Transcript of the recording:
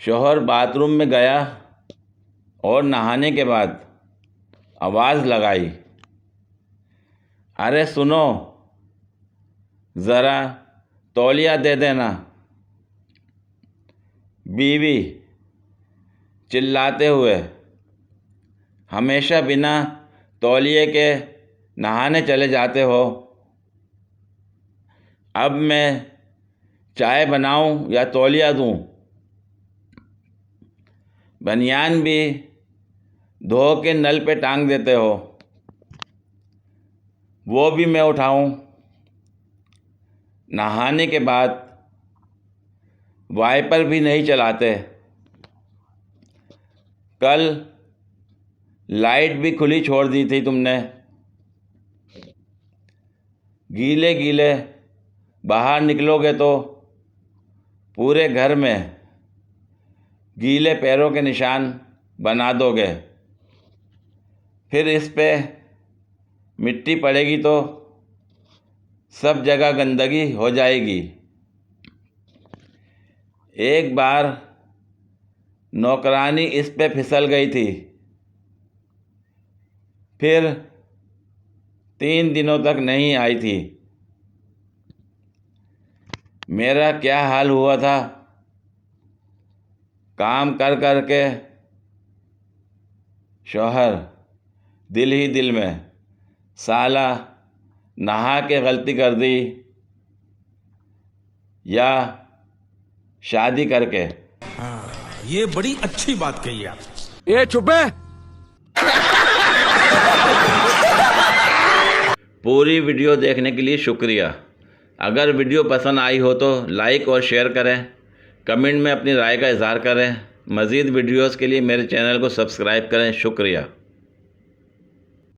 शौहर बाथरूम में गया और नहाने के बाद आवाज़ लगाई, अरे सुनो, ज़रा तौलिया दे देना। बीवी चिल्लाते हुए, हमेशा बिना तौलिए के नहाने चले जाते हो। अब मैं चाय बनाऊं या तौलिया दूं? बनियान भी धो के नल पे टांग देते हो, वो भी मैं उठाऊं? नहाने के बाद वाइपर भी नहीं चलाते। कल लाइट भी खुली छोड़ दी थी तुमने। गीले गीले बाहर निकलोगे तो पूरे घर में गीले पैरों के निशान बना दोगे। फिर इस पे मिट्टी पड़ेगी तो सब जगह गंदगी हो जाएगी। एक बार नौकरानी इस पे फिसल गई थी, फिर 3 दिनों तक नहीं आई थी। मेरा क्या हाल हुआ था, काम कर कर के। शौहर दिल ही दिल में, साला नहा के गलती कर दी या शादी करके। हाँ, ये बड़ी अच्छी बात कही आप। ए चुप है। पूरी वीडियो देखने के लिए शुक्रिया। अगर वीडियो पसंद आई हो तो लाइक और शेयर करें, कमेंट में अपनी राय का इजहार करें। मज़ीद वीडियोस के लिए मेरे चैनल को सब्सक्राइब करें। शुक्रिया।